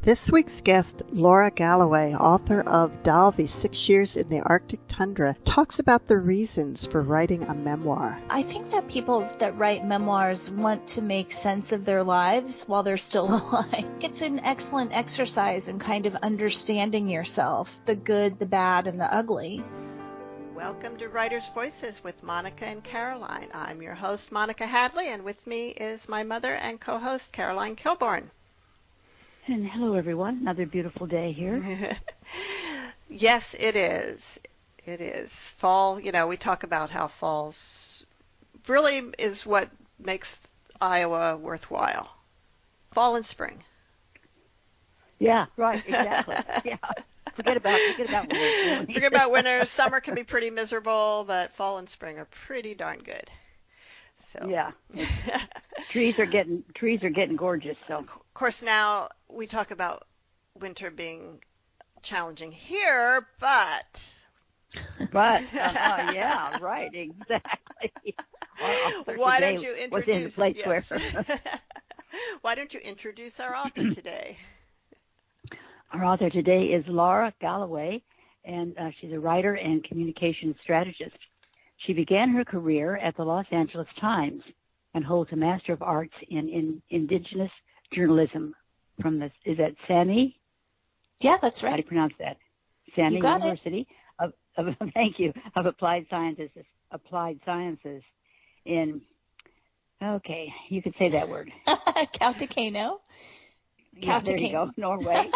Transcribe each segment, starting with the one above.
This week's guest, Laura Galloway, author of Dalvi, 6 Years in the Arctic Tundra, talks about the reasons for writing a memoir. I think that people that write memoirs want to make sense of their lives while they're still alive. It's an excellent exercise in kind of understanding yourself, the good, the bad, and the ugly. Welcome to Writers' Voices with Monica and Caroline. I'm your host, Monica Hadley, and with me is my mother and co-host, Caroline Kilborn. And hello, everyone. Another beautiful day here. Yes, it is. It is. Fall, we talk about how fall really is what makes Iowa worthwhile. Fall and spring. Yeah, right, exactly. Yeah. Forget about winter. Forget about winter. Summer can be pretty miserable, but fall and spring are pretty darn good. So. Yeah. trees are getting gorgeous. So of course now we talk about winter being challenging here, but yeah, right, exactly. Why don't you introduce? Why don't you introduce our author today? Our author today is Laura Galloway, and she's a writer and communication strategist. She began her career at the Los Angeles Times and holds a Master of Arts in Indigenous Journalism from is that Sami? Yeah, that's right. How do you pronounce that? Sami University of thank you, of Applied Sciences in, okay, you could say that word. Kautokeino. Yeah, there you go, Norway.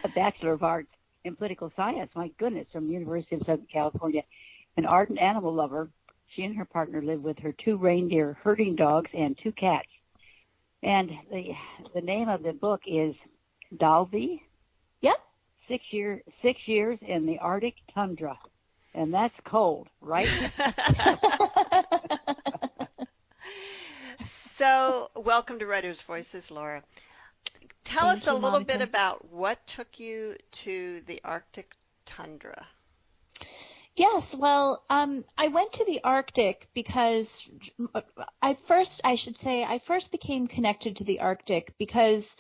A Bachelor of Arts in Political Science, my goodness, from the University of Southern California. An ardent animal lover, she and her partner live with her 2 reindeer herding dogs and 2 cats. And the name of the book is Dalvi. Yep. 6 years in the Arctic Tundra. And that's cold, right? So, welcome to Writers' Voices, Laura. Tell us a little bit about what took you to the Arctic Tundra. Yes, well, I went to the Arctic because I first became connected to the Arctic because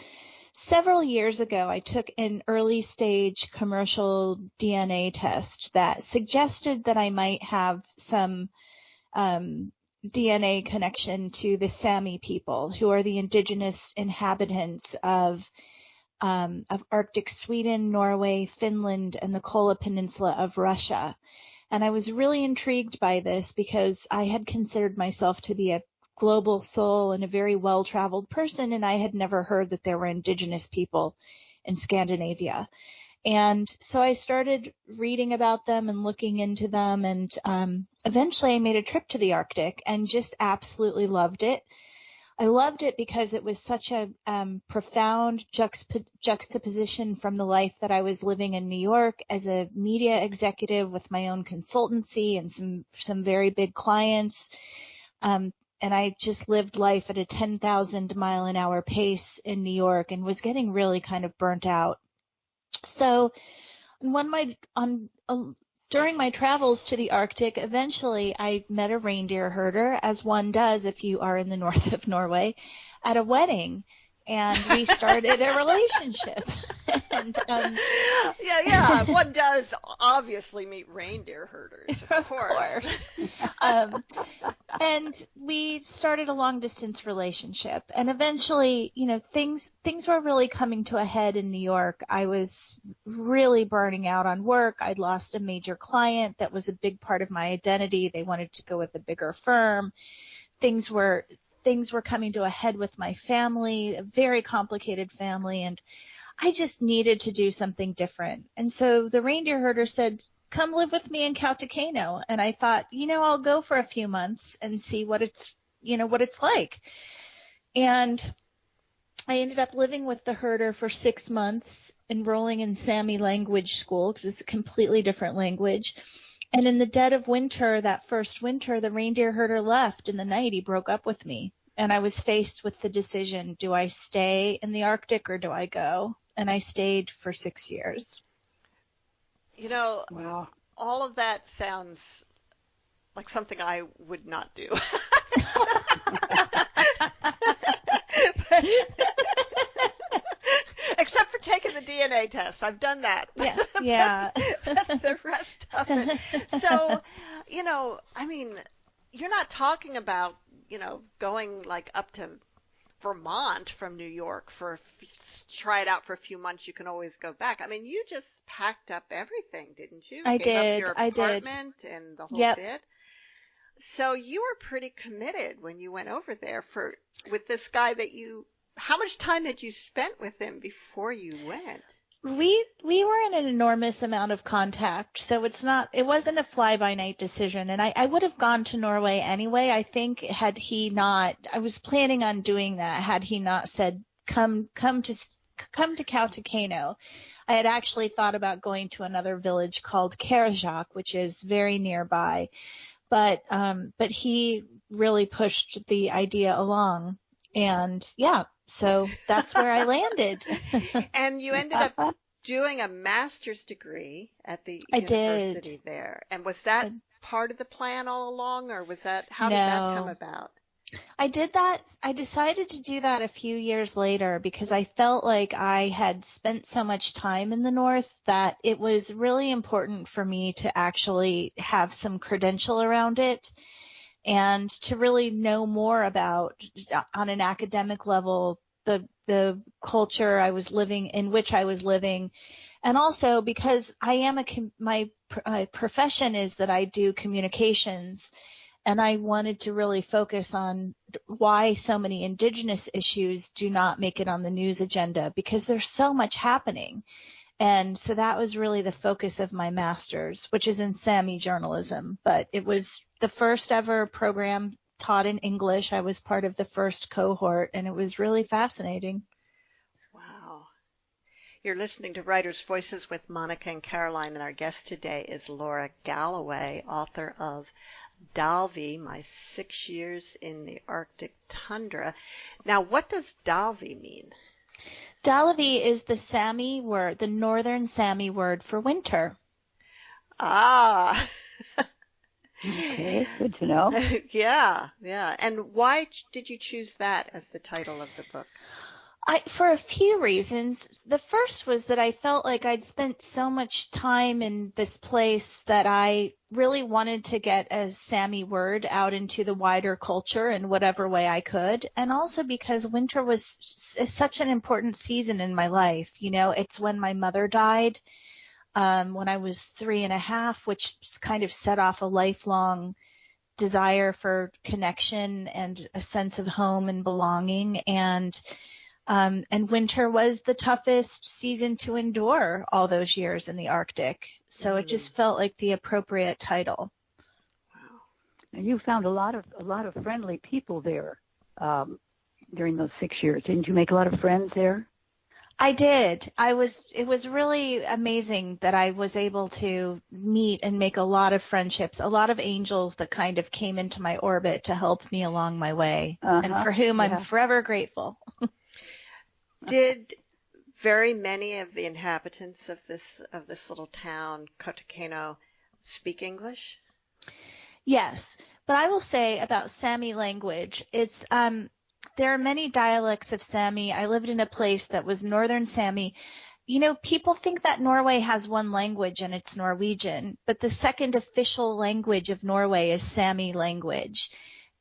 several years ago I took an early stage commercial DNA test that suggested that I might have some DNA connection to the Sami people, who are the indigenous inhabitants of Arctic Sweden, Norway, Finland, and the Kola Peninsula of Russia. And I was really intrigued by this because I had considered myself to be a global soul and a very well-traveled person, and I had never heard that there were indigenous people in Scandinavia. And so I started reading about them and looking into them, and eventually I made a trip to the Arctic and just absolutely loved it. I loved it because it was such a profound juxtaposition from the life that I was living in New York as a media executive with my own consultancy and some very big clients. And I just lived life at a 10,000 mile an hour pace in New York and was getting really kind of burnt out. So during my travels to the Arctic, eventually I met a reindeer herder, as one does if you are in the north of Norway, at a wedding, and we started a relationship. And yeah, one does obviously meet reindeer herders, of course. And we started a long distance relationship, and eventually, things were really coming to a head in New York. I was really burning out on work. I'd lost a major client that was a big part of my identity. They wanted to go with a bigger firm. Things were coming to a head with my family, a very complicated family, and I just needed to do something different. And so the reindeer herder said, "Come live with me in Kautokeino." And I thought, I'll go for a few months and see what it's like. And I ended up living with the herder for 6 months, enrolling in Sami Language school because it's a completely different language. And in the dead of winter, that first winter, the reindeer herder left in the night. He broke up with me. And I was faced with the decision, do I stay in the Arctic or do I go? And I stayed for 6 years. Wow. All of that sounds like something I would not do. DNA test. I've done that. Yeah. Yeah. The rest of it. So, I mean, you're not talking about, going like up to Vermont from New York try it out for a few months. You can always go back. I mean, you just packed up everything, didn't you? I Gave did. up your apartment and the whole Yep. bit. So you were pretty committed when you went over there with this guy how much time had you spent with him before you went? We were in an enormous amount of contact, so it wasn't a fly-by-night decision, and I would have gone to Norway anyway. I think I was planning on doing that had he not said, come to Kautokeino. I had actually thought about going to another village called Karajak, which is very nearby, but he really pushed the idea along, and yeah. So that's where I landed. And you ended up doing a master's degree at the university there. And was that part of the plan all along, or how did that come about? I did that. I decided to do that a few years later because I felt like I had spent so much time in the North that it was really important for me to actually have some credential around it, and to really know more about, on an academic level, the culture in which I was living, and also because my profession is that I do communications, and I wanted to really focus on why so many Indigenous issues do not make it on the news agenda, because there's so much happening. And so that was really the focus of my master's, which is in Sami journalism. But it was the first ever program taught in English. I was part of the first cohort, and it was really fascinating. Wow. You're listening to Writers' Voices with Monica and Caroline, and our guest today is Laura Galloway, author of Dalvi, My 6 Years in the Arctic Tundra. Now, what does Dalvi mean? Dalvi is the Sami word, the northern Sami word for winter. Ah. Okay, good to know. Yeah. And why did you choose that as the title of the book? For a few reasons. The first was that I felt like I'd spent so much time in this place that I really wanted to get a Sami word out into the wider culture in whatever way I could. And also because winter was such an important season in my life. It's when my mother died, when I was 3.5, which kind of set off a lifelong desire for connection and a sense of home and belonging. And winter was the toughest season to endure all those years in the Arctic. So it just felt like the appropriate title. Wow. And you found a lot of friendly people there during those 6 years. Didn't you make a lot of friends there? I did. It was really amazing that I was able to meet and make a lot of friendships, a lot of angels that kind of came into my orbit to help me along my way, and for whom I'm forever grateful. Did very many of the inhabitants of this little town, Kautokeino, speak English? Yes, but I will say about Sami language, there are many dialects of Sami. I lived in a place that was northern Sami. People think that Norway has one language and it's Norwegian, but the second official language of Norway is Sami language.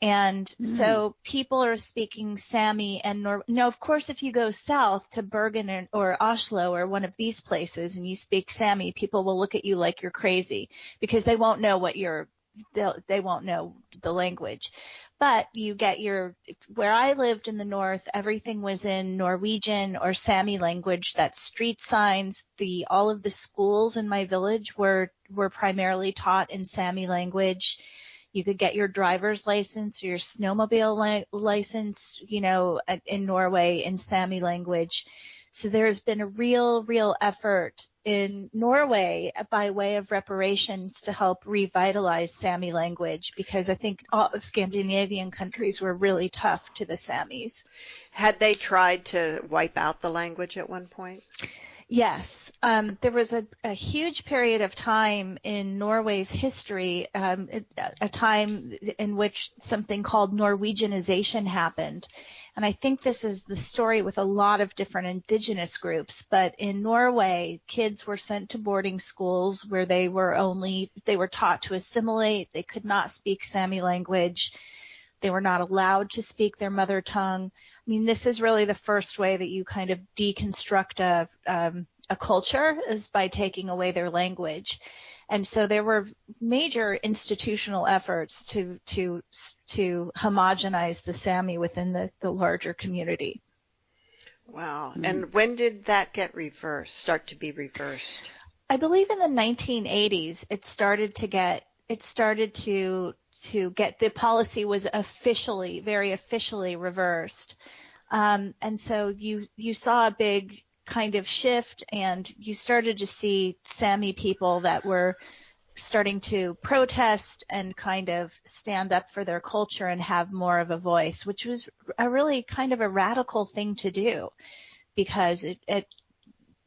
And so people are speaking Sami and of course, if you go south to Bergen or Oslo or one of these places and you speak Sami, people will look at you like you're crazy because they won't know they won't know the language. But you get where I lived in the north, everything was in Norwegian or Sami language. That's street signs. All of the schools in my village were primarily taught in Sami language. You could get your driver's license or your snowmobile license, in Norway in Sami language. So there's been a real effort in Norway by way of reparations to help revitalize Sami language, because I think all the Scandinavian countries were really tough to the Samis. Had they tried to wipe out the language at one point? Yes. There was a huge period of time in Norway's history, a time in which something called Norwegianization happened. And I think this is the story with a lot of different indigenous groups. But in Norway, kids were sent to boarding schools where they were taught to assimilate. They could not speak Sami language. They were not allowed to speak their mother tongue. I mean, this is really the first way that you kind of deconstruct a culture, is by taking away their language. And so there were major institutional efforts to homogenize the Sami within the larger community. Wow. And when did that start to be reversed? I believe in the 1980s it started to get the policy was very officially reversed. And so you saw a big kind of shift, and you started to see Sami people that were starting to protest and kind of stand up for their culture and have more of a voice, which was a really kind of a radical thing to do, because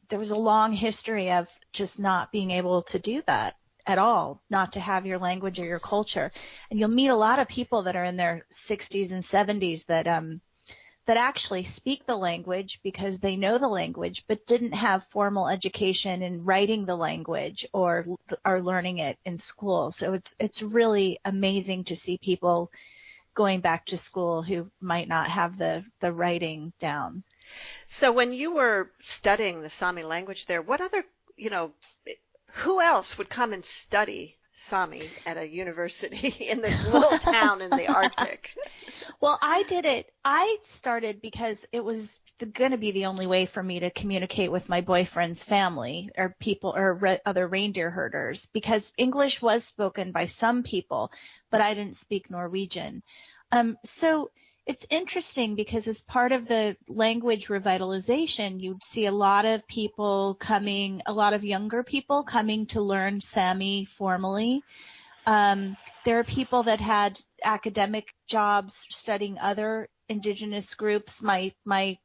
there was a long history of just not being able to do that at all, not to have your language or your culture. And you'll meet a lot of people that are in their 60s and 70s that actually speak the language because they know the language, but didn't have formal education in writing the language or are learning it in school. So it's really amazing to see people going back to school who might not have the writing down. So when you were studying the Sami language there, what other, who else would come and study Sami at a university in this little town in the Arctic? Well, I started because it was going to be the only way for me to communicate with my boyfriend's family or people or other reindeer herders, because English was spoken by some people, but I didn't speak Norwegian. So it's interesting because as part of the language revitalization, you'd see a lot of younger people coming to learn Sami formally. There are people that had academic jobs studying other indigenous groups. My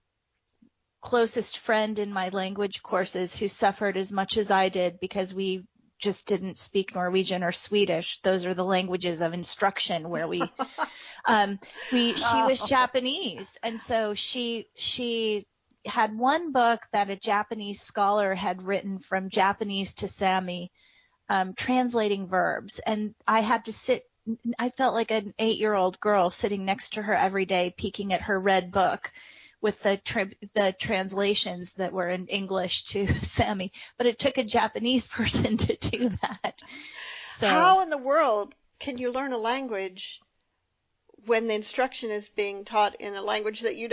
closest friend in my language courses who suffered as much as I did because we just didn't speak Norwegian or Swedish. Those are the languages of instruction where she was Japanese. And so she had one book that a Japanese scholar had written from Japanese to Sami, translating verbs. And I had to I felt like an 8-year-old girl sitting next to her every day, peeking at her red book with the translations that were in English to Sami. But it took a Japanese person to do that. So how in the world can you learn a language when the instruction is being taught in another language that you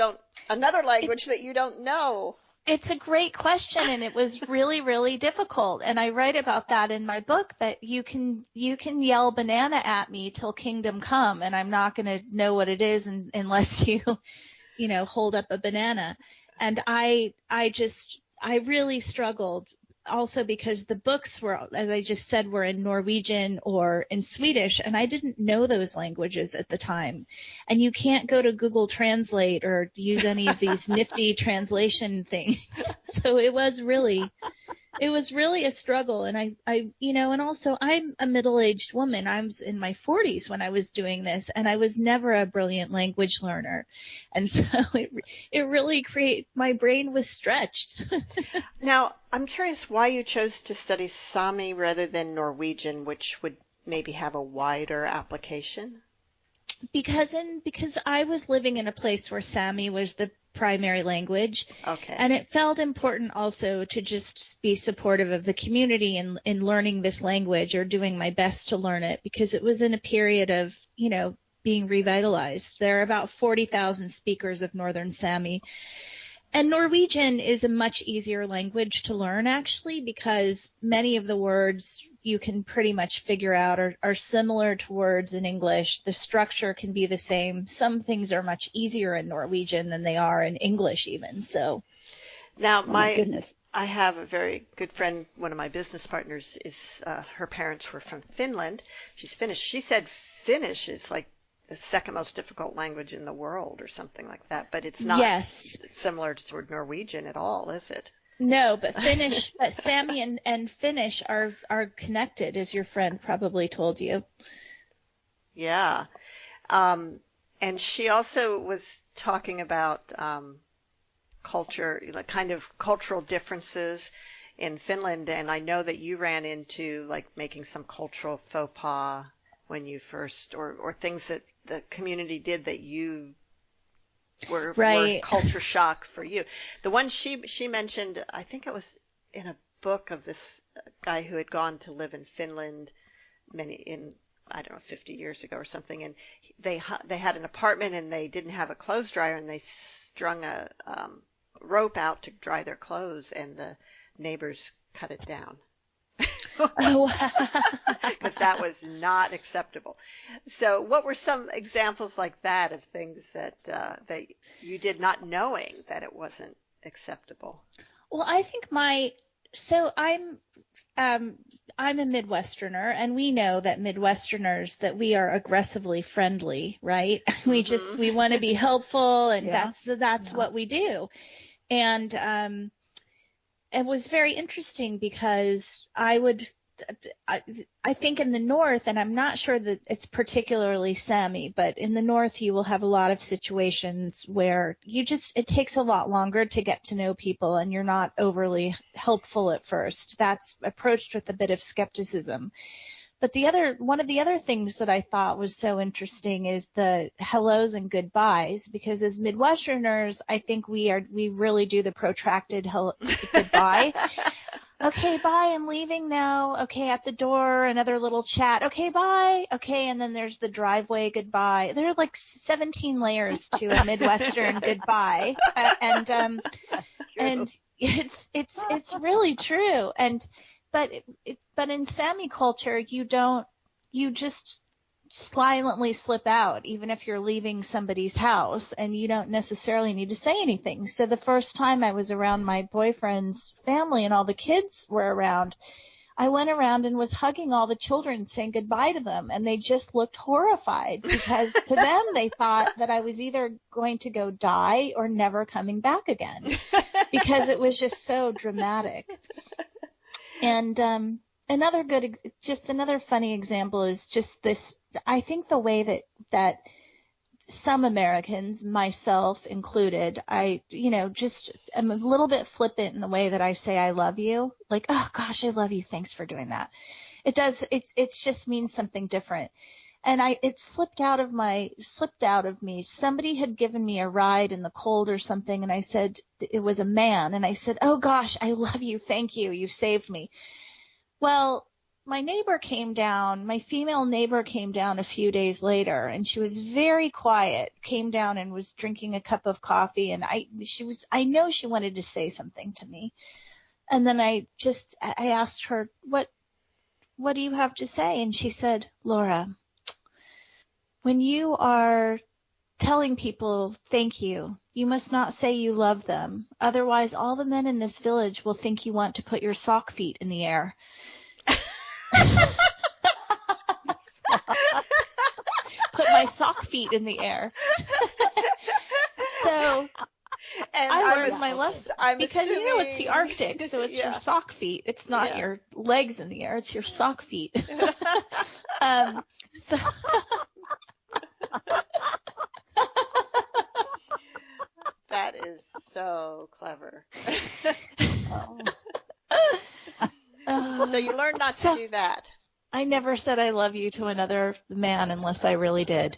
don't know? It's a great question, and it was really, really difficult. And I write about that in my book, that you can yell banana at me till kingdom come, and I'm not going to know what it is unless you hold up a banana. And I really struggled, also because the books were, as I just said, were in Norwegian or in Swedish, and I didn't know those languages at the time. And you can't go to Google Translate or use any of these nifty translation things. So it was really a struggle. And and also I'm a middle-aged woman. I was in my 40s when I was doing this, and I was never a brilliant language learner. And so it really my brain was stretched. Now, I'm curious why you chose to study Sami rather than Norwegian, which would maybe have a wider application. Because I was living in a place where Sami was the primary language. Okay. And it felt important also to just be supportive of the community in learning this language, or doing my best to learn it, because it was in a period of, being revitalized. There are about 40,000 speakers of Northern Sami. And Norwegian is a much easier language to learn, actually, because many of the words you can pretty much figure out are similar to words in English. The structure can be the same. Some things are much easier in Norwegian than they are in English even. So now my goodness. I have a very good friend. One of my business partners her parents were from Finland. She's Finnish. She said Finnish is like the second most difficult language in the world or something like that, but it's not similar to Norwegian at all, is it? No, but Sami and Finnish are connected, as your friend probably told you. Yeah. And she also was talking about culture, like kind of cultural differences in Finland, and I know that you ran into like making some cultural faux pas when you first, or things that the community did that you were culture shock for you. The one she mentioned, I think it was in a book of this guy who had gone to live in Finland I don't know, 50 years ago or something, and they had an apartment and they didn't have a clothes dryer, and they strung a rope out to dry their clothes, and the neighbors cut it down. Oh, Because that was not acceptable. So what were some examples like that of things that you did not knowing that it wasn't acceptable? well, I think I'm a Midwesterner, and we know that Midwesterners, that we are aggressively friendly, right? We want to be helpful, and that's what we do. And it was very interesting because I think in the North, and I'm not sure that it's particularly Sami, but in the North you will have a lot of situations where it takes a lot longer to get to know people, and you're not overly helpful at first. That's approached with a bit of skepticism. But one of the other things that I thought was so interesting is the hellos and goodbyes, because as Midwesterners, I think we really do the protracted goodbye. Okay, bye, I'm leaving now. Okay, at the door, another little chat. Okay, bye. Okay, and then there's the driveway goodbye. There are like 17 layers to a Midwestern goodbye. And it's really true. But in Sami culture, you just silently slip out, even if you're leaving somebody's house, and you don't necessarily need to say anything. So the first time I was around my boyfriend's family and all the kids were around, I went around and was hugging all the children, saying goodbye to them, and they just looked horrified, because to them they thought that I was either going to go die or never coming back again, because it was just so dramatic. And another funny example is just this. I think the way that some Americans, myself included, I'm a little bit flippant in the way that I say I love you. Like, oh gosh, I love you. Thanks for doing that. It just means something different. And it slipped out of me. Somebody had given me a ride in the cold or something, and I said, it was a man, and I said, oh gosh, I love you. Thank you. You saved me. Well, my female neighbor came down a few days later, and she was very quiet, came down and was drinking a cup of coffee, and I know she wanted to say something to me. And then I asked her, what do you have to say? And she said, Laura, when you are telling people thank you, you must not say you love them. Otherwise, all the men in this village will think you want to put your sock feet in the air. Put my sock feet in the air. So I learned my lesson. Because it's the Arctic, so it's your sock feet. It's not your legs in the air. It's your sock feet. So that is so clever. So you learned not to do that. I never said I love you to another man unless I really did.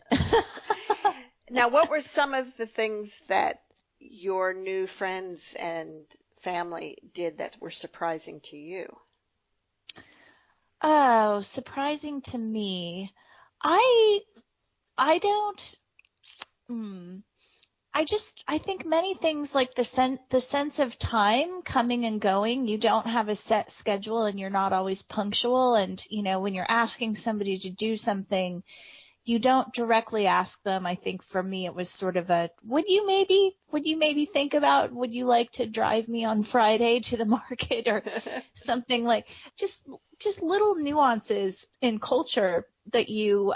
Now, what were some of the things that your new friends and family did that were surprising to you? Oh, surprising to me. I think many things, like the sense of time coming and going. You don't have a set schedule, and you're not always punctual. And, when you're asking somebody to do something, you don't directly ask them. I think for me, it was sort of would you maybe think about, would you like to drive me on Friday to the market, or something like just little nuances in culture that you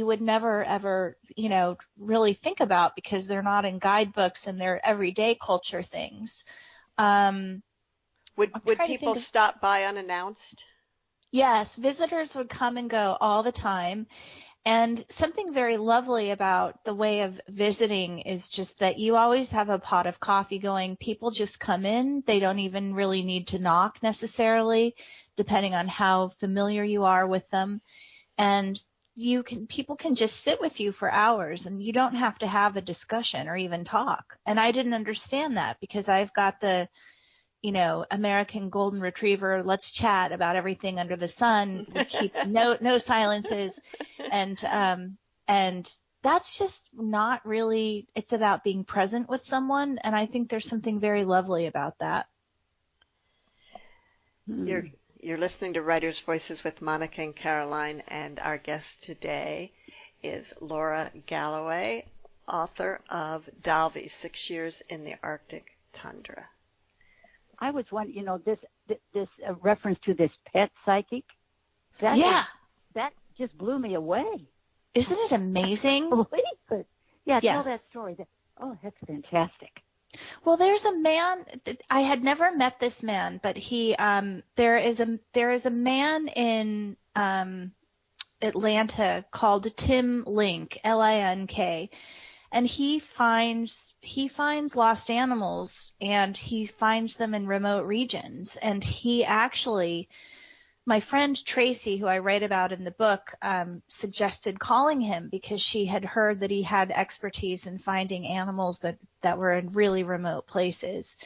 would never ever, really think about, because they're not in guidebooks and they're everyday culture things. Would people stop by unannounced? Yes, visitors would come and go all the time. And something very lovely about the way of visiting is just that you always have a pot of coffee going. People just come in. They don't even really need to knock necessarily, depending on how familiar you are with them. And people can just sit with you for hours, and you don't have to have a discussion or even talk. And I didn't understand that because I've got the, American golden retriever, let's chat about everything under the sun, keep no silences. And that's just not really, it's about being present with someone. And I think there's something very lovely about that. You're listening to Writers' Voices with Monica and Caroline, and our guest today is Laura Galloway, author of Dalvi, 6 Years in the Arctic Tundra. I was wondering, this reference to this pet psychic. That just blew me away. Isn't it amazing? Yeah, yes. Tell that story. That's fantastic. Well, there's a man. I had never met this man, but there is a man in Atlanta called Tim Link, Link, and he finds lost animals, and he finds them in remote regions. And he actually, my friend Tracy, who I write about in the book, suggested calling him because she had heard that he had expertise in finding animals that were in really remote places.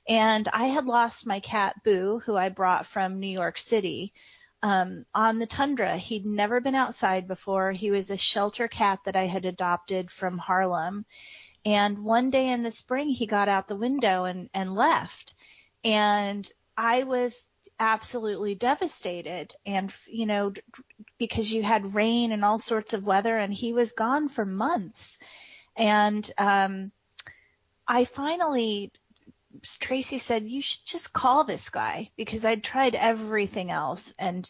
And I had lost my cat, Boo, who I brought from New York City, on the tundra. He'd never been outside before. He was a shelter cat that I had adopted from Harlem. And one day in the spring, he got out the window and left. And I was absolutely devastated, and because you had rain and all sorts of weather, and he was gone for months. And I finally, Tracy said, you should just call this guy, because I'd tried everything else, and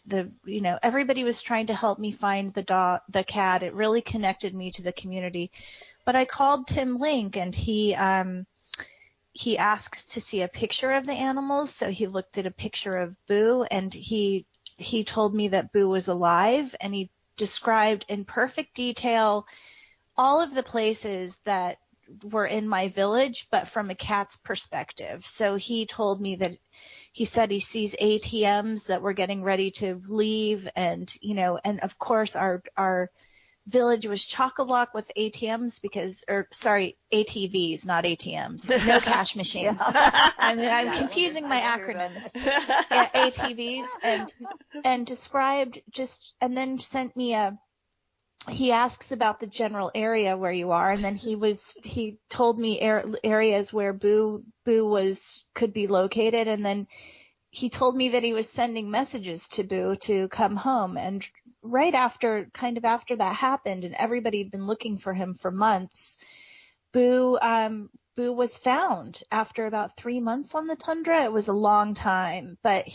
everybody was trying to help me find the cat. It really connected me to the community. But I called Tim Link, and he asks to see a picture of the animals. So he looked at a picture of Boo, and he told me that Boo was alive, and he described in perfect detail all of the places that were in my village, but from a cat's perspective. So he told me that he said he sees ATMs that were getting ready to leave, and of course our village was chock-a-block with ATMs ATVs, not ATMs, no cash machines. I'm confusing my acronyms. Yeah, ATVs, and described and then sent me he asks about the general area where you are, and then he told me areas where Boo could be located, and then he told me that he was sending messages to Boo to come home. And right after that happened, and everybody had been looking for him for months, Boo was found after about 3 months on the tundra. It was a long time, but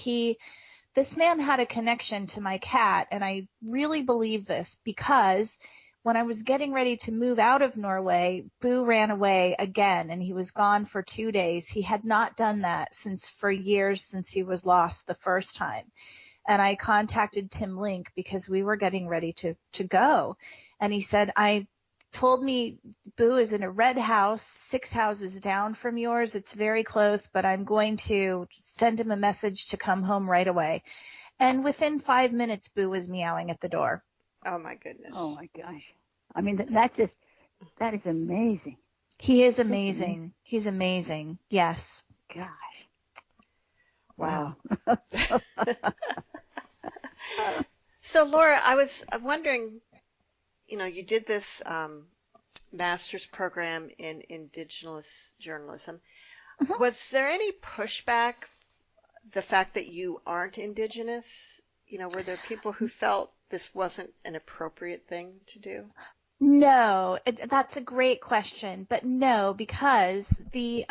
this man had a connection to my cat, and I really believe this because when I was getting ready to move out of Norway, Boo ran away again, and he was gone for 2 days. He had not done that for years since he was lost the first time. And I contacted Tim Link because we were getting ready to go. And he said, told me Boo is in a red house 6 houses down from yours. It's very close, but I'm going to send him a message to come home right away. And within 5 minutes, Boo was meowing at the door. Oh my goodness. Oh my gosh. I mean, that is amazing. He is amazing. He's amazing. Yes. Gosh. Wow. So Laura, I was wondering, you did this master's program in Indigenous Journalism. Mm-hmm. Was there any pushback, the fact that you aren't Indigenous? Were there people who felt this wasn't an appropriate thing to do? No, that's a great question, but no, because the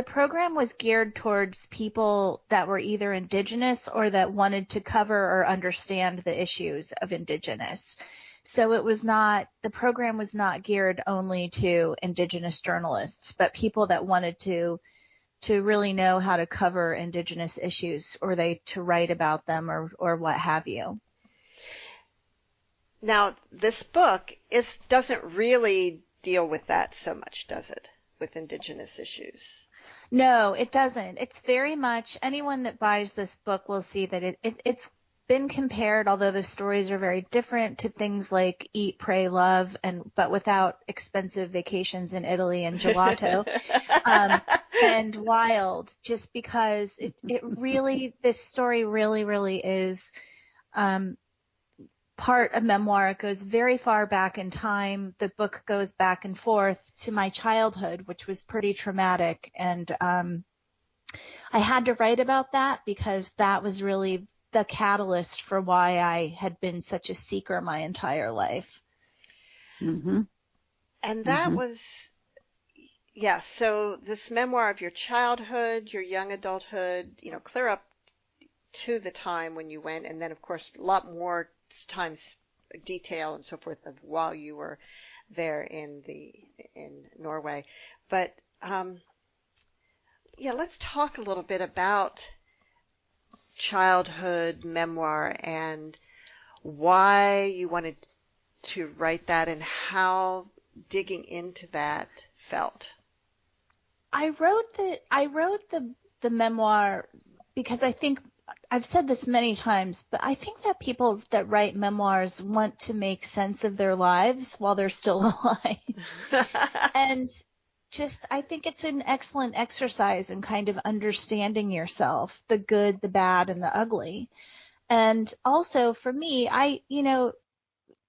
program was geared towards people that were either Indigenous or that wanted to cover or understand the issues of Indigenous. So the program was not geared only to Indigenous journalists, but people that wanted to really know how to cover Indigenous issues, or to write about them, or what have you. Now, this book doesn't really deal with that so much, does it? With Indigenous issues. No, it doesn't. It's very much, anyone that buys this book will see that it's been compared, although the stories are very different, to things like Eat, Pray, Love, but without expensive vacations in Italy and gelato, and Wild, just because this story really is part of memoir. It goes very far back in time. The book goes back and forth to my childhood, which was pretty traumatic. And I had to write about that because that was really the catalyst for why I had been such a seeker my entire life. Mm-hmm. And that was, yeah, so this memoir of your childhood, your young adulthood, clear up to the time when you went, and then, of course, a lot more times detail and so forth of while you were there in Norway. But let's talk a little bit about childhood memoir and why you wanted to write that and how digging into that felt. I wrote the memoir because I think I've said this many times, but I think that people that write memoirs want to make sense of their lives while they're still alive. And I think it's an excellent exercise in kind of understanding yourself, the good, the bad, and the ugly. And also for me,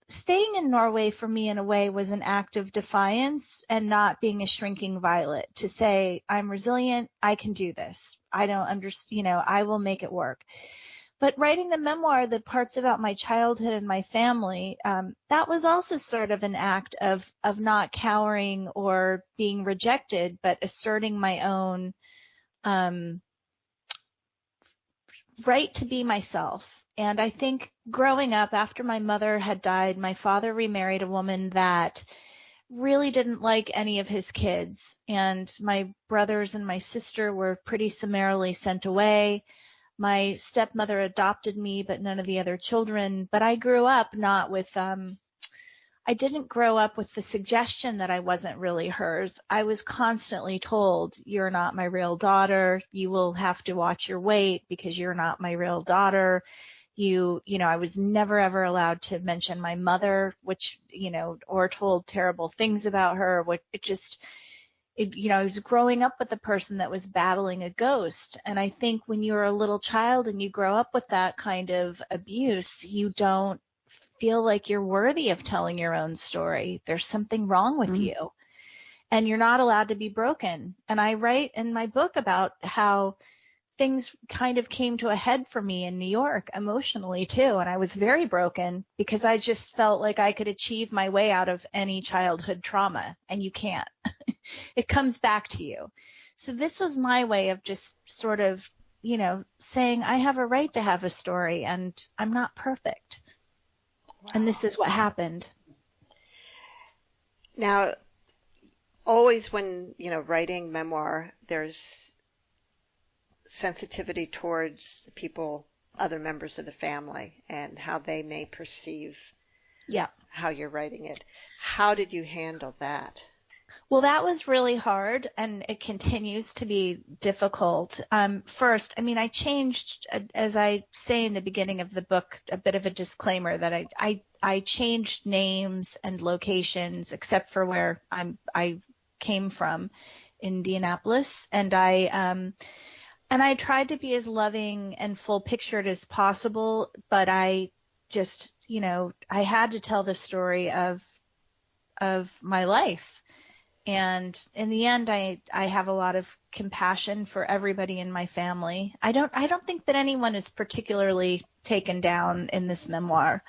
staying in Norway for me in a way was an act of defiance and not being a shrinking violet, to say, I'm resilient, I can do this. I don't understand, I will make it work. But writing the memoir, the parts about my childhood and my family, that was also sort of an act of not cowering or being rejected, but asserting my own right to be myself. And I think growing up, after my mother had died, my father remarried a woman that really didn't like any of his kids. And my brothers and my sister were pretty summarily sent away. My stepmother adopted me, but none of the other children. But I grew up not with, I didn't grow up with the suggestion that I wasn't really hers. I was constantly told, you're not my real daughter. You will have to watch your weight because you're not my real daughter. I was never ever allowed to mention my mother, or told terrible things about her. I was growing up with a person that was battling a ghost. And I think when you're a little child and you grow up with that kind of abuse, you don't feel like you're worthy of telling your own story. There's something wrong with you, and you're not allowed to be broken. And I write in my book about how things kind of came to a head for me in New York emotionally too. And I was very broken because I just felt like I could achieve my way out of any childhood trauma, and you can't. It comes back to you. So this was my way of just sort of, saying I have a right to have a story and I'm not perfect. Wow. And this is what happened. Now, always when, writing memoir, there's sensitivity towards the people, other members of the family, and how they may perceive how you're writing it. How did you handle that? Well, that was really hard, and it continues to be difficult. First, I changed, as I say in the beginning of the book, a bit of a disclaimer that I changed names and locations, except for where I came from, Indianapolis, and I tried to be as loving and full pictured as possible, but I just, I had to tell the story of my life. And in the end, I have a lot of compassion for everybody in my family. I don't think that anyone is particularly taken down in this memoir.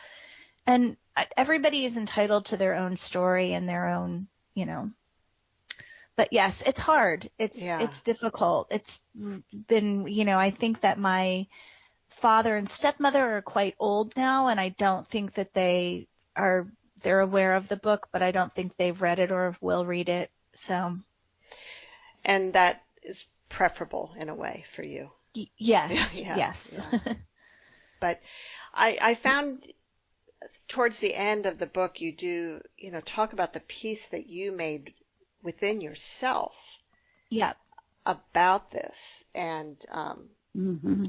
And everybody is entitled to their own story and their own, But yes, it's hard. It's difficult. It's been, I think that my father and stepmother are quite old now, and I don't think that they're aware of the book, but I don't think they've read it or will read it. So. And that is preferable in a way for you. Yes. Yes. Yeah. But I found towards the end of the book, you do, talk about the peace that you made within yourself Yeah. about this. And, Mm-hmm.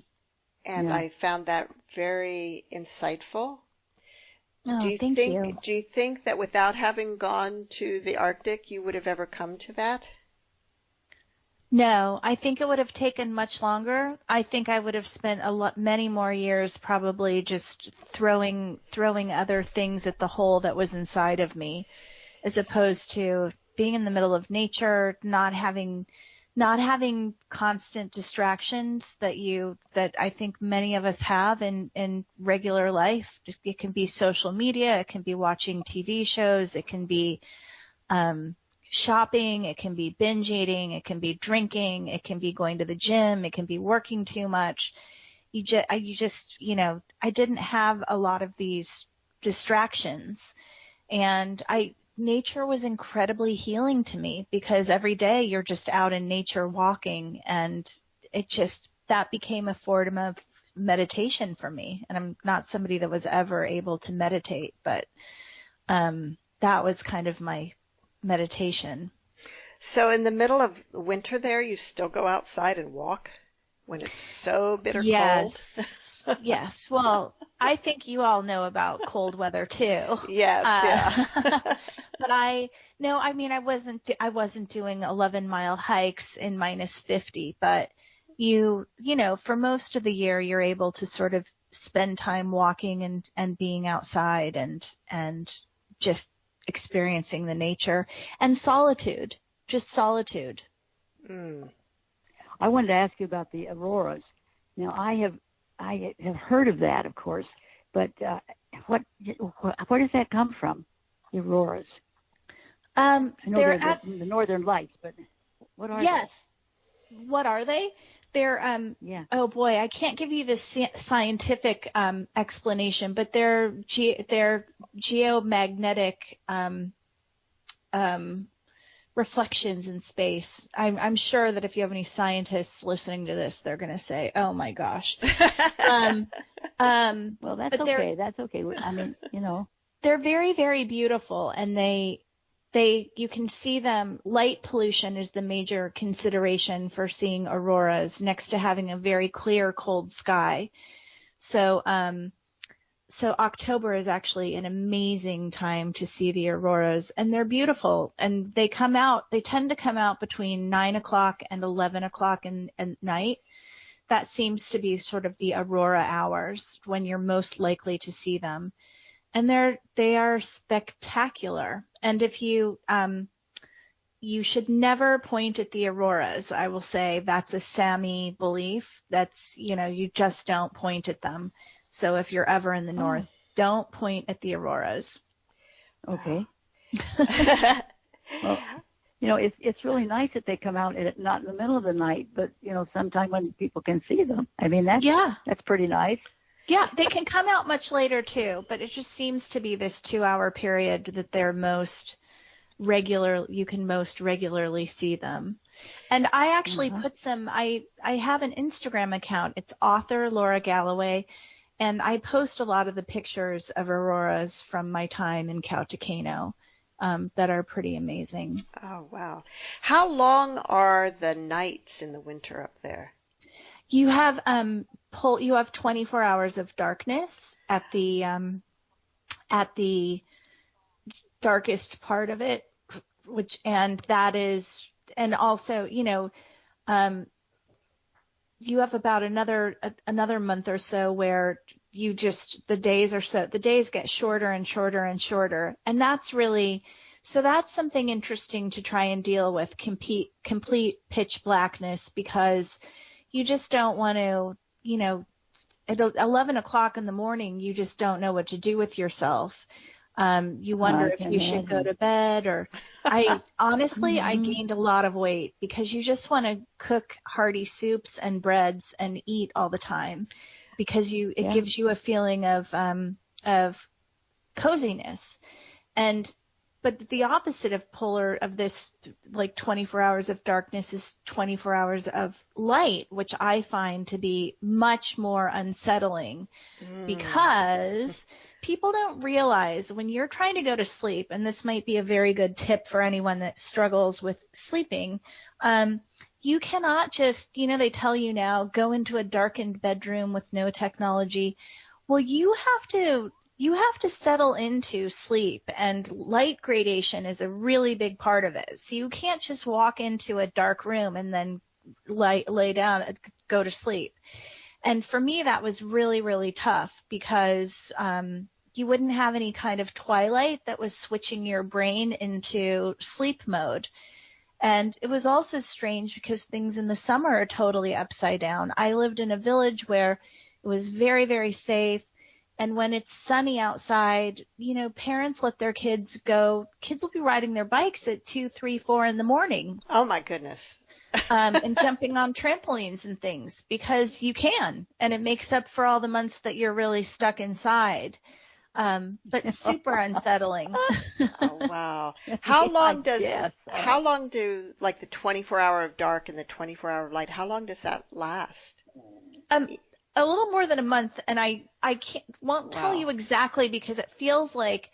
and Yeah. I found that very insightful. Oh, thank you. Do you think that without having gone to the Arctic, you would have ever come to that? No, I think it would have taken much longer. I think I would have spent many more years probably just throwing other things at the hole that was inside of me, as opposed to being in the middle of nature, not having constant distractions that I think many of us have in regular life. It can be social media, it can be watching TV shows, it can be shopping, it can be binge eating, it can be drinking, it can be going to the gym, it can be working too much. I didn't have a lot of these distractions, and nature was incredibly healing to me, because every day you're just out in nature walking, and that became a form of meditation for me. And I'm not somebody that was ever able to meditate, but that was kind of my meditation. So in the middle of winter there, you still go outside and walk when it's so bitter cold? Yes. Well, I think you all know about cold weather too. Yes, yeah. But I wasn't doing 11-mile hikes in -50, but for most of the year, you're able to sort of spend time walking and being outside and just experiencing the nature and solitude, just solitude. Mm. I wanted to ask you about the auroras. Now, I have heard of that, of course, but where does that come from? The auroras. I know they're the northern lights, but what are they? Yes. What are they? They're yeah. Oh boy, I can't give you the scientific explanation, but they're geomagnetic reflections in space. I'm sure that if you have any scientists listening to this, they're going to say, "Oh my gosh." Well, that's okay. That's okay. I mean, they're very, very beautiful, and you can see them. Light pollution is the major consideration for seeing auroras, next to having a very clear, cold sky. So October is actually an amazing time to see the auroras, and they're beautiful. And they tend to come out between 9 o'clock and 11 o'clock at night. That seems to be sort of the aurora hours when you're most likely to see them. And they are spectacular. And if you should never point at the auroras. I will say that's a Sami belief. That's, you just don't point at them. So if you're ever in the north, don't point at the auroras. Okay. Well, it's really nice that they come out not in the middle of the night, but sometime when people can see them. I mean, that's pretty nice. Yeah, they can come out much later too, but it just seems to be this 2-hour period that they're most regular. You can most regularly see them. And I actually put some. I have an Instagram account. It's author Laura Galloway, and I post a lot of the pictures of auroras from my time in Kautokeino that are pretty amazing. Oh wow! How long are the nights in the winter up there? You have 24 hours of darkness at the darkest part of it, and also you have about another month or so where the days get shorter and shorter and shorter, and that's something interesting to try and deal with, complete pitch blackness, because you just don't want to, at 11 o'clock in the morning, you just don't know what to do with yourself. You wonder if you should go to bed, or I gained a lot of weight because you just want to cook hearty soups and breads and eat all the time, because it gives you a feeling of coziness. but the opposite of polar of this, like 24 hours of darkness, is 24 hours of light, which I find to be much more unsettling because people don't realize when you're trying to go to sleep, and this might be a very good tip for anyone that struggles with sleeping, you cannot just, they tell you now, go into a darkened bedroom with no technology. Well, you have to settle into sleep, and light gradation is a really big part of it. So you can't just walk into a dark room and then lay down and go to sleep. And for me, that was really, really tough because you wouldn't have any kind of twilight that was switching your brain into sleep mode. And it was also strange because things in the summer are totally upside down. I lived in a village where it was very, very safe. And when it's sunny outside, parents let their kids go. Kids will be riding their bikes at 2, 3, 4 in the morning. Oh, my goodness. And jumping on trampolines and things because you can. And it makes up for all the months that you're really stuck inside. But super unsettling. Oh, wow. How long do like the 24-hour of dark and the 24-hour of light, how long does that last? A little more than a month, and I won't tell you exactly because it feels like,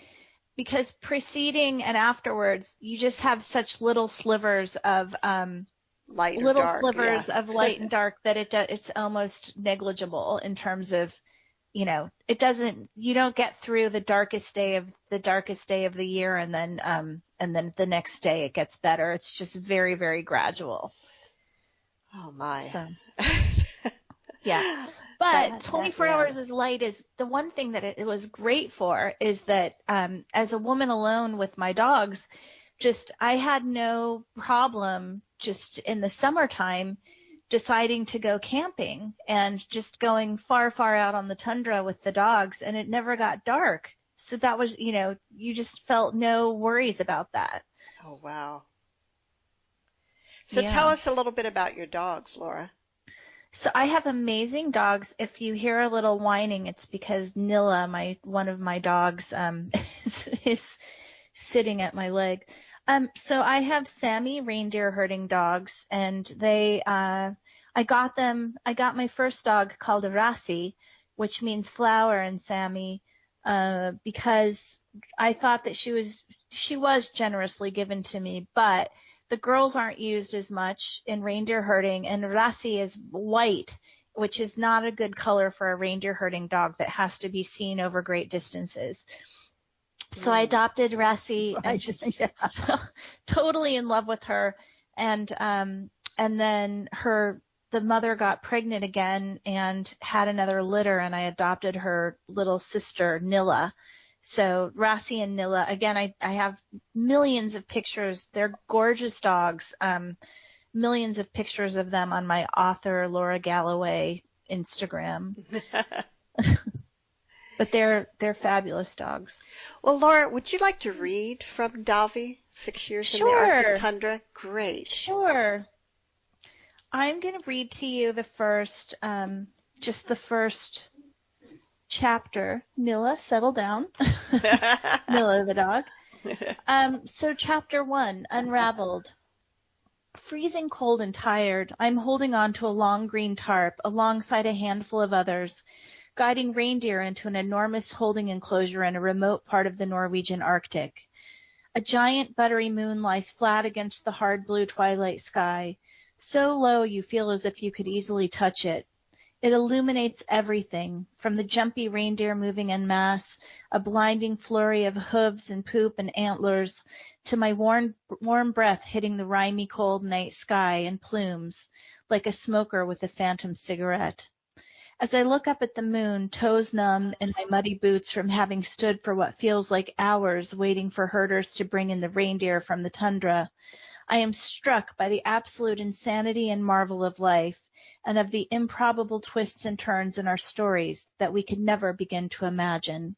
because preceding and afterwards you just have such little slivers of light or little dark, slivers of light and dark that it's almost negligible in terms of, it doesn't, you don't get through the darkest day of the year and then the next day it gets better. It's just very, very gradual. Oh my. So, yeah. But 24 hours of light is the one thing that it was great for, is that as a woman alone with my dogs, I had no problem just in the summertime deciding to go camping and just going far, far out on the tundra with the dogs, and it never got dark. So that was, you just felt no worries about that. Oh, wow. So tell us a little bit about your dogs, Laura. So I have amazing dogs. If you hear a little whining, it's because Nilla, one of my dogs, is sitting at my leg. So I have Sami reindeer herding dogs, and I got my first dog called Rasi, which means flower in Sami, because I thought that she was generously given to me, but the girls aren't used as much in reindeer herding, and Rasi is white, which is not a good color for a reindeer herding dog that has to be seen over great distances. So I adopted Rasi and just totally in love with her. And then the mother got pregnant again and had another litter, and I adopted her little sister, Nilla. So Rasi and Nilla, again, I have millions of pictures. They're gorgeous dogs. Millions of pictures of them on my author Laura Galloway Instagram. But they're fabulous dogs. Well, Laura, would you like to read from Dalvi, 6 Years in the Arctic Tundra? Great. Sure. I'm going to read to you the first chapter. Nilla, settle down. Nilla the dog. So chapter 1, Unraveled. Freezing cold and tired, I'm holding on to a long green tarp alongside a handful of others, guiding reindeer into an enormous holding enclosure in a remote part of the Norwegian Arctic. A giant buttery moon lies flat against the hard blue twilight sky, so low you feel as if you could easily touch it. It illuminates everything, from the jumpy reindeer moving en masse, a blinding flurry of hooves and poop and antlers, to my warm breath hitting the rimy cold night sky and plumes, like a smoker with a phantom cigarette. As I look up at the moon, toes numb in my muddy boots from having stood for what feels like hours waiting for herders to bring in the reindeer from the tundra, I am struck by the absolute insanity and marvel of life, and of the improbable twists and turns in our stories that we could never begin to imagine.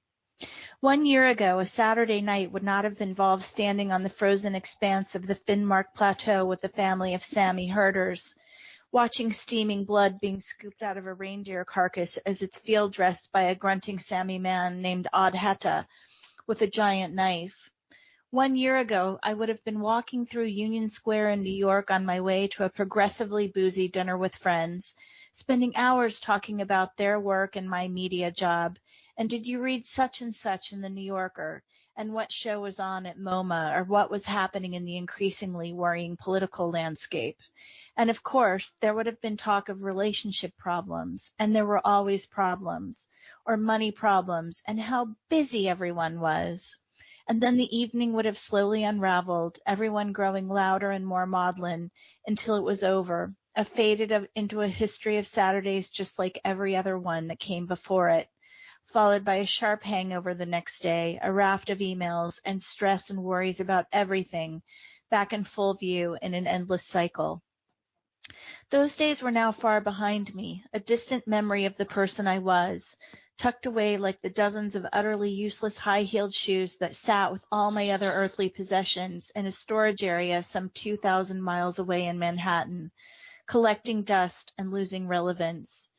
1 year ago, a Saturday night would not have involved standing on the frozen expanse of the Finnmark Plateau with a family of Sami herders, watching steaming blood being scooped out of a reindeer carcass as it's field dressed by a grunting Sami man named Odd Hetta with a giant knife. 1 year ago, I would have been walking through Union Square in New York on my way to a progressively boozy dinner with friends, spending hours talking about their work and my media job. And did you read such and such in the New Yorker? And what show was on at MoMA, or what was happening in the increasingly worrying political landscape? And of course, there would have been talk of relationship problems, and there were always problems, or money problems, and how busy everyone was. And then the evening would have slowly unraveled, everyone growing louder and more maudlin, until it was over, faded into a history of Saturdays just like every other one that came before it, followed by a sharp hangover the next day, a raft of emails, and stress and worries about everything, back in full view in an endless cycle. Those days were now far behind me, a distant memory of the person I was, tucked away like the dozens of utterly useless high-heeled shoes that sat with all my other earthly possessions in a storage area some 2,000 miles away in Manhattan, collecting dust and losing relevance.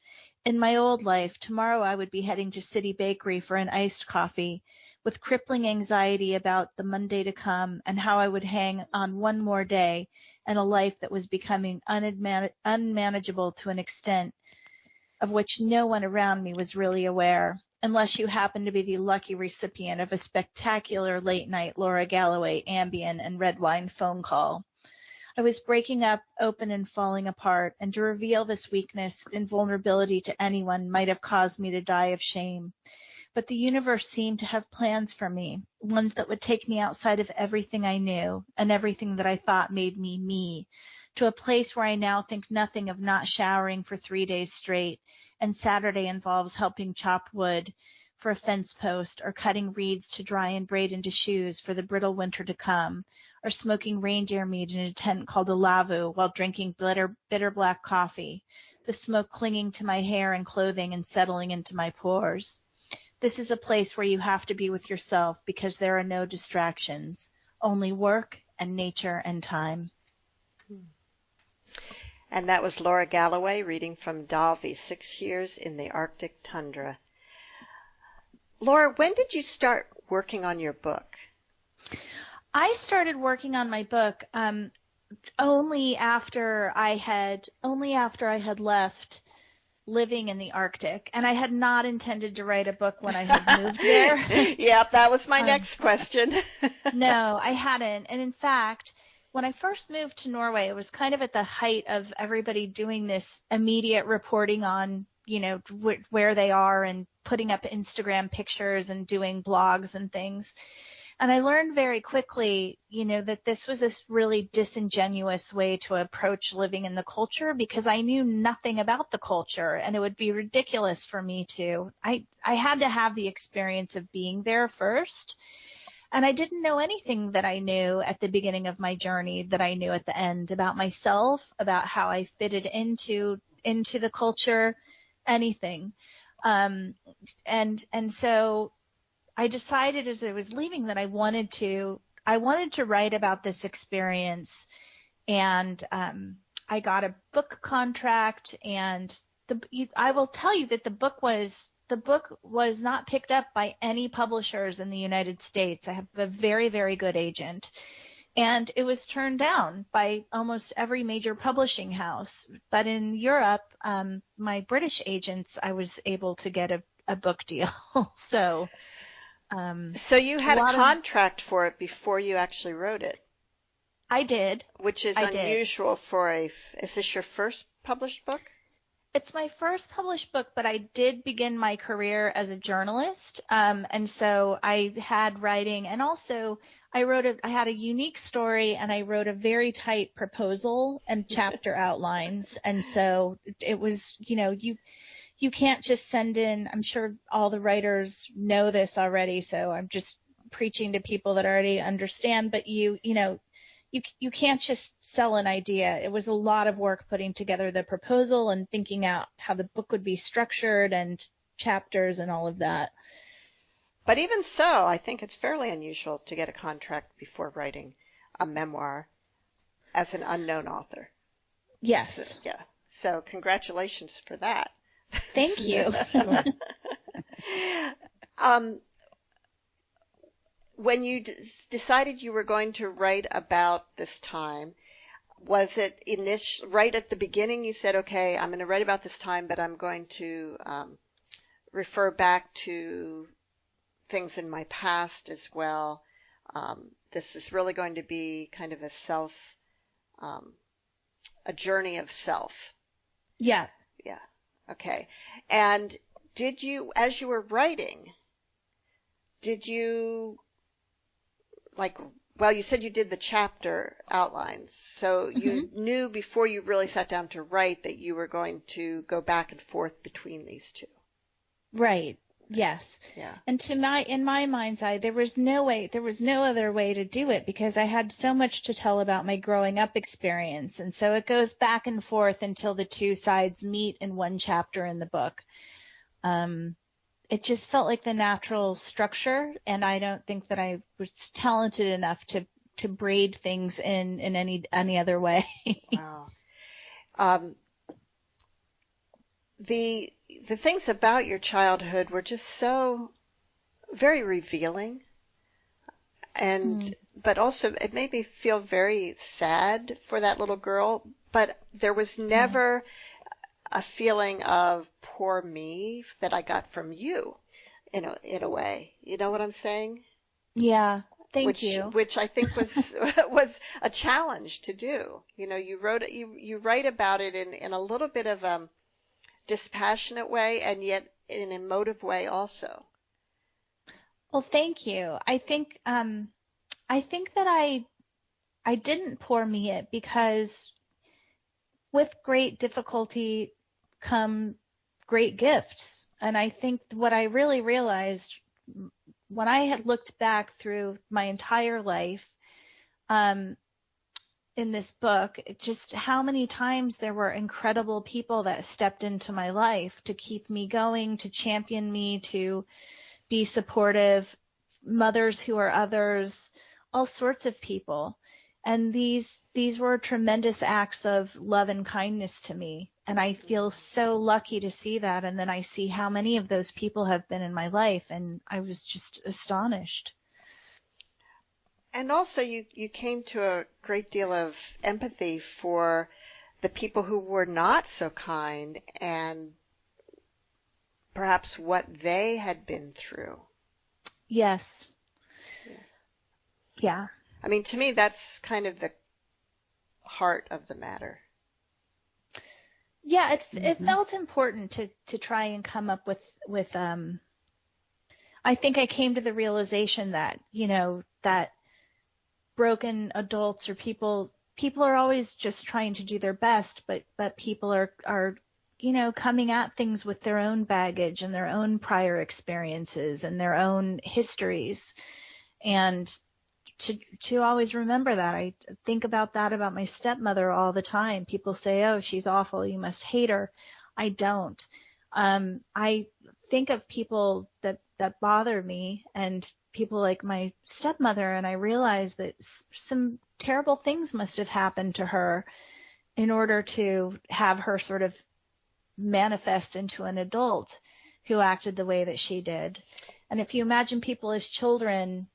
In my old life, tomorrow I would be heading to City Bakery for an iced coffee, with crippling anxiety about the Monday to come and how I would hang on one more day and a life that was becoming unmanageable to an extent of which no one around me was really aware, unless you happened to be the lucky recipient of a spectacular late-night Laura Galloway Ambien and red wine phone call. I was breaking up, open and falling apart, and to reveal this weakness and vulnerability to anyone might have caused me to die of shame. But the universe seemed to have plans for me, ones that would take me outside of everything I knew and everything that I thought made me me, to a place where I now think nothing of not showering for 3 days straight, and Saturday involves helping chop wood for a fence post, or cutting reeds to dry and braid into shoes for the brittle winter to come, or smoking reindeer meat in a tent called a lavu while drinking bitter black coffee, the smoke clinging to my hair and clothing and settling into my pores. This is a place where you have to be with yourself because there are no distractions, only work and nature and time. And that was Laura Galloway reading from Dalvi, 6 Years in the Arctic Tundra. Laura, when did you start working on your book? I started working on my book only after I had left living in the Arctic, and I had not intended to write a book when I had moved there. Yep, that was my next question. No, I hadn't. And in fact, when I first moved to Norway, it was kind of at the height of everybody doing this immediate reporting on, where they are and putting up Instagram pictures and doing blogs and things. And I learned very quickly, that this was a really disingenuous way to approach living in the culture, because I knew nothing about the culture and it would be ridiculous for me to. I had to have the experience of being there first. And I didn't know anything that I knew at the beginning of my journey that I knew at the end about myself, about how I fitted into the culture, anything. And so I decided as I was leaving that I wanted to write about this experience, and I got a book contract, and I will tell you that the book was not picked up by any publishers in the United States. I have a very, very good agent, and it was turned down by almost every major publishing house. But in Europe, my British agents, I was able to get a book deal. So you had a contract for it before you actually wrote it? I did. Which is unusual for is this your first published book? It's my first published book, but I did begin my career as a journalist. And so I had writing, and also I had a unique story, and I wrote a very tight proposal and chapter outlines. And so it was, you can't just send in, I'm sure all the writers know this already, so I'm just preaching to people that already understand, but you can't just sell an idea. It was a lot of work putting together the proposal and thinking out how the book would be structured and chapters and all of that. But even so, I think it's fairly unusual to get a contract before writing a memoir as an unknown author. Yes. So congratulations for that. Thank you. when you decided you were going to write about this time, was it right at the beginning you said, okay, I'm going to write about this time, but I'm going to refer back to things in my past as well. This is really going to be kind of a journey of self. Yeah. Yeah. Okay. And did you, as you were writing, did you well, you said you did the chapter outlines, so you knew before you really sat down to write that you were going to go back and forth between these two. Right. Yes. Yeah. And in my mind's eye, there was no other way to do it because I had so much to tell about my growing up experience. And so it goes back and forth until the two sides meet in one chapter in the book. It just felt like the natural structure, and I don't think that I was talented enough to braid things in any other way. Wow. The things about your childhood were just so very revealing, and but also it made me feel very sad for that little girl, but there was never a feeling of poor me that I got from you in a way. You know what I'm saying? Yeah. Thank you. Which I think was a challenge to do. You know, you write about it in a little bit of a dispassionate way and yet in an emotive way also. Well, thank you. I think that I didn't pour me it because with great difficulty come great gifts. And I think what I really realized when I had looked back through my entire life in this book, just how many times there were incredible people that stepped into my life to keep me going, to champion me, to be supportive, mothers who are others, all sorts of people. And these were tremendous acts of love and kindness to me. And I feel so lucky to see that. And then I see how many of those people have been in my life. And I was just astonished. And also you came to a great deal of empathy for the people who were not so kind and perhaps what they had been through. Yes. Yeah. I mean, to me, that's kind of the heart of the matter. Yeah, it felt important to try and come up with I think I came to the realization that, that broken adults or people are always just trying to do their best, but people are coming at things with their own baggage and their own prior experiences and their own histories. And to always remember that. I think about that about my stepmother all the time. People say, oh, she's awful, you must hate her. I don't. I think of people that bother me and people like my stepmother, and I realize that some terrible things must have happened to her in order to have her sort of manifest into an adult who acted the way that she did. And if you imagine people as children,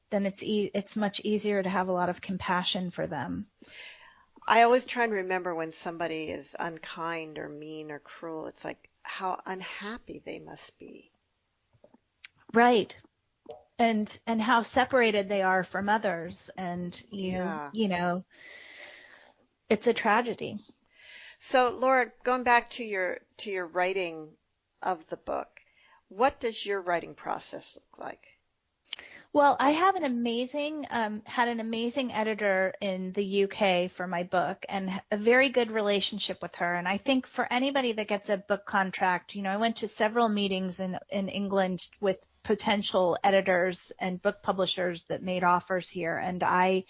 then it's much easier to have a lot of compassion for them. I always try and remember when somebody is unkind or mean or cruel, it's like how unhappy they must be. Right. And how separated they are from others. And, it's a tragedy. So, Laura, going back to your writing of the book, what does your writing process look like? Well, I have had an amazing editor in the UK for my book and a very good relationship with her. And I think for anybody that gets a book contract, I went to several meetings in England with potential editors and book publishers that made offers here. And I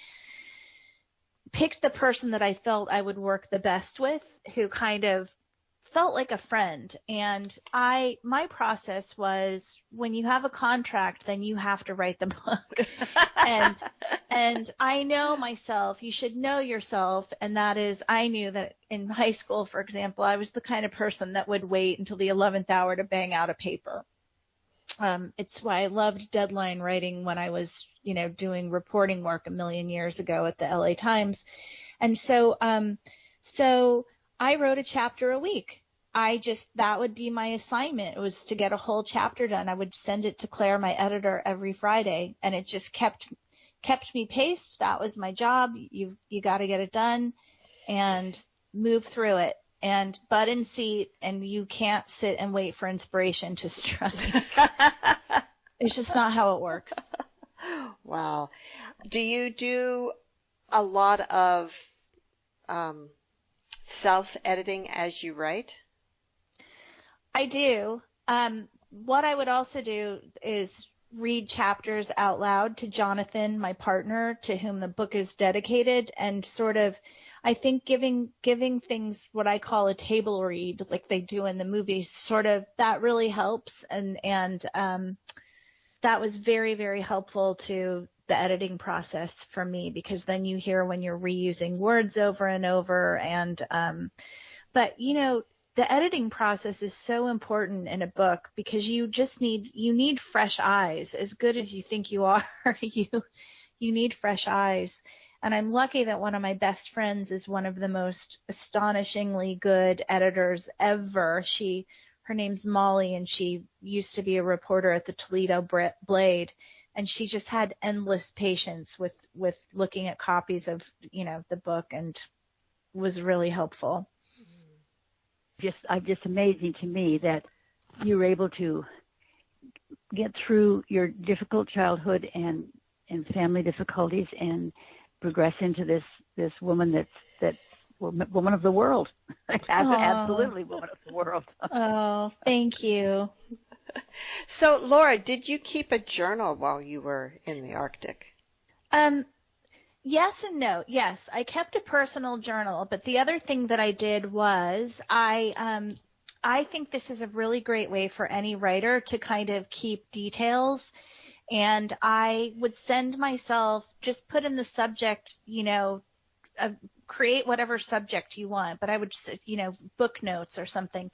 picked the person that I felt I would work the best with, who kind of felt like a friend. And my process was, when you have a contract, then you have to write the book. and I know myself, you should know yourself. And that is, I knew that in high school, for example, I was the kind of person that would wait until the 11th hour to bang out a paper. It's why I loved deadline writing when I was, doing reporting work a million years ago at the LA Times. And so I wrote a chapter a week. That would be my assignment. It was to get a whole chapter done. I would send it to Claire, my editor, every Friday, and it just kept me paced. That was my job. You got to get it done and move through it, and butt in seat, and you can't sit and wait for inspiration to strike. It's just not how it works. Wow. Do you do a lot of self-editing as you write? I do. What I would also do is read chapters out loud to Jonathan, my partner, to whom the book is dedicated, and sort of, I think giving things what I call a table read, like they do in the movie, sort of, that really helps. And that was very, very helpful to the editing process for me, because then you hear when you're reusing words over and over. And, but the editing process is so important in a book, because you need fresh eyes. As good as you think you are, you need fresh eyes. And I'm lucky that one of my best friends is one of the most astonishingly good editors ever. Her name's Molly, and she used to be a reporter at the Toledo Blade, and she just had endless patience with looking at copies of, the book, and was really helpful. Just amazing to me that you were able to get through your difficult childhood and family difficulties and progress into this woman that's woman of the world. Absolutely woman of the world. Oh, thank you. So, Laura, did you keep a journal while you were in the Arctic? Yes and no. Yes, I kept a personal journal, but the other thing that I did was I think this is a really great way for any writer to kind of keep details. And I would send myself, just put in the subject, create whatever subject you want, but I would, book notes or something.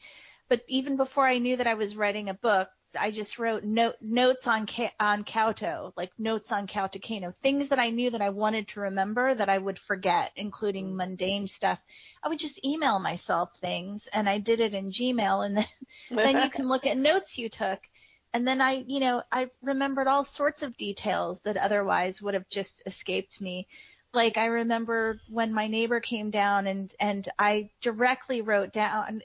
But even before I knew that I was writing a book, I just wrote notes on Kauto, like notes on Kautokeino, things that I knew that I wanted to remember that I would forget, including mundane stuff. I would just email myself things, and I did it in Gmail, and then you can look at notes you took. And then I remembered all sorts of details that otherwise would have just escaped me. Like I remember when my neighbor came down, and I directly wrote down,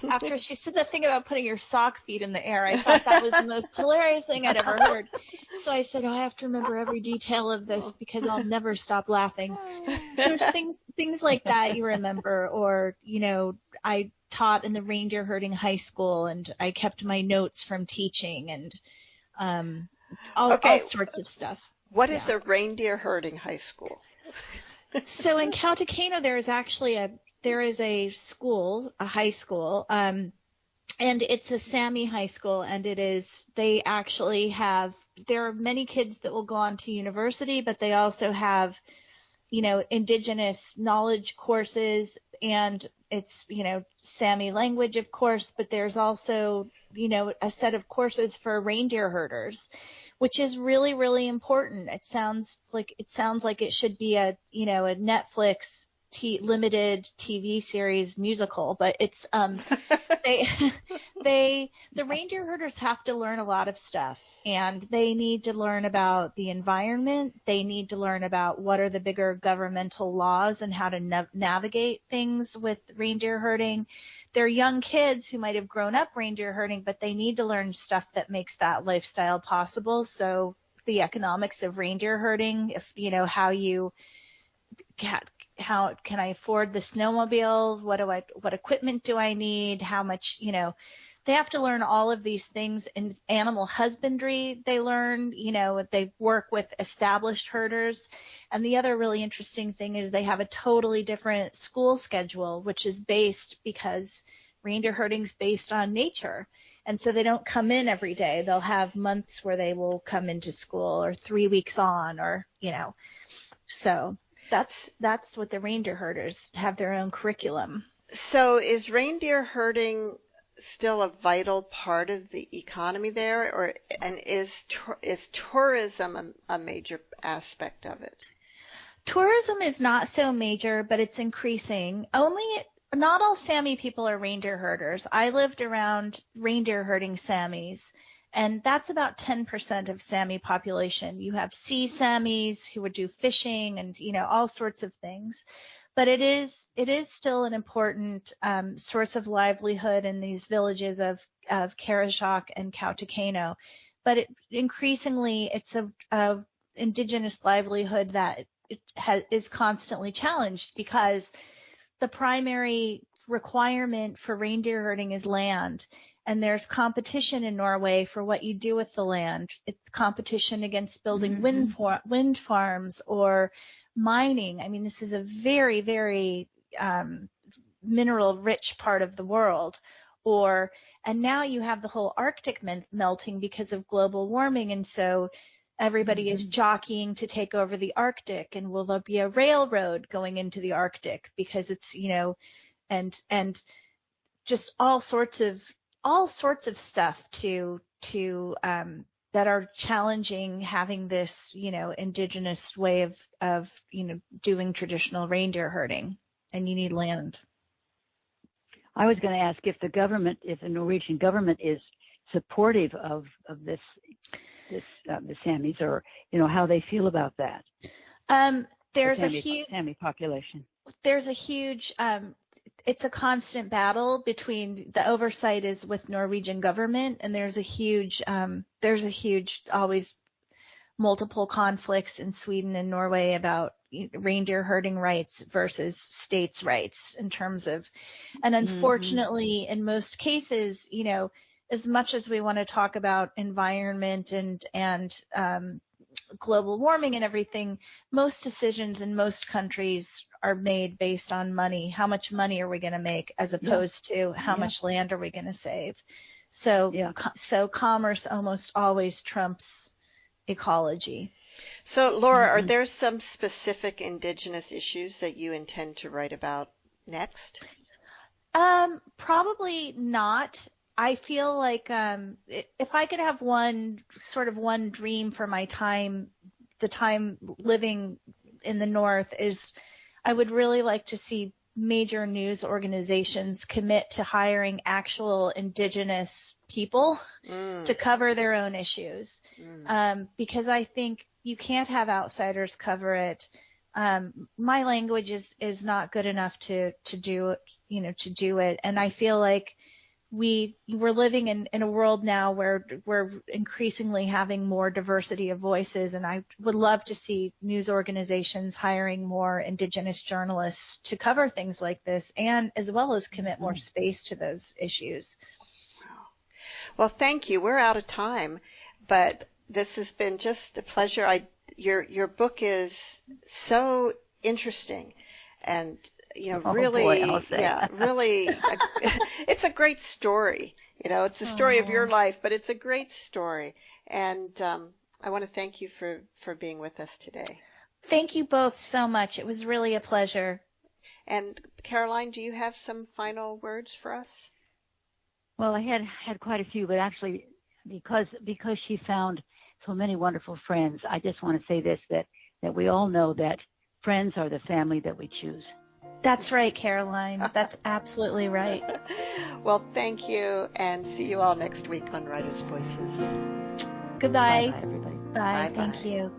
after she said the thing about putting your sock feet in the air, I thought that was the most hilarious thing I'd ever heard. So I said, I have to remember every detail of this because I'll never stop laughing. So things like that you remember. Or, I taught in the reindeer herding high school, and I kept my notes from teaching, and all sorts of stuff. What is a reindeer herding high school? So in Kautokeino, there is a school, a high school, and it's a Sami high school, and there are many kids that will go on to university, but they also have, indigenous knowledge courses, and it's, Sami language, of course, but there's also, a set of courses for reindeer herders, which is really, really important. It sounds like it should be a Netflix limited TV series musical, but it's the reindeer herders have to learn a lot of stuff, and they need to learn about the environment. They need to learn about what are the bigger governmental laws and how to navigate things with reindeer herding. They're young kids who might have grown up reindeer herding, but they need to learn stuff that makes that lifestyle possible. So the economics of reindeer herding, how can I afford the snowmobile? What equipment do I need? How much, they have to learn all of these things. In animal husbandry, they learn, they work with established herders. And the other really interesting thing is they have a totally different school schedule, which is because reindeer herding is based on nature. And so they don't come in every day. They'll have months where they will come into school, or 3 weeks on, or, so that's what the reindeer herders have, their own curriculum. So is reindeer herding still a vital part of the economy there, and is tourism a major aspect of it? Tourism is not so major, but it's increasing. Not all Sami people are reindeer herders. I lived around reindeer herding Samis, and that's about 10% of Sami population. You have sea Samis who would do fishing and, all sorts of things. But it is still an important source of livelihood in these villages of Karasjok and Kautokeino. But increasingly, it's a indigenous livelihood that is constantly challenged, because the primary requirement for reindeer herding is land. And there's competition in Norway for what you do with the land. It's competition against building wind farms or mining. I mean, this is a very, very mineral rich part of the world. And now you have the whole Arctic melting because of global warming. And so everybody is jockeying to take over the Arctic, and will there be a railroad going into the Arctic, because it's, and just all sorts of stuff that are challenging having this, indigenous way of doing traditional reindeer herding, and you need land. I was going to ask if the Norwegian government is supportive of this, the Samis, or how they feel about that. There's a huge Sami population. There's a huge. It's a constant battle between the oversight is with Norwegian government, and there's a huge always multiple conflicts in Sweden and Norway about reindeer herding rights versus states' rights in terms of, and unfortunately, in most cases, as much as we want to talk about environment and global warming and everything, most decisions in most countries are made based on money. How much money are we going to make, as opposed to how much land are we going to save? So commerce almost always trumps ecology. So, Laura, are there some specific indigenous issues that you intend to write about next? Probably not. I feel like if I could have one dream for my time, the time living in the North, is I would really like to see major news organizations commit to hiring actual indigenous people to cover their own issues, because I think you can't have outsiders cover it. My language is not good enough to do it, and I feel like we're living in a world now where we're increasingly having more diversity of voices, and I would love to see news organizations hiring more indigenous journalists to cover things like this, and as well as commit more space to those issues. Well, thank you. We're out of time, but this has been just a pleasure. Your book is so interesting, and really, really, it's a great story. It's the story of your life, but it's a great story. And I want to thank you for being with us today. Thank you both so much. It was really a pleasure. And Caroline, do you have some final words for us? Well, I had quite a few, but actually, because she found so many wonderful friends, I just want to say this, that we all know that friends are the family that we choose. That's right, Caroline. That's absolutely right. Well, thank you, and see you all next week on Writers' Voices. Goodbye. Bye, everybody. Bye. Bye-bye. Thank you.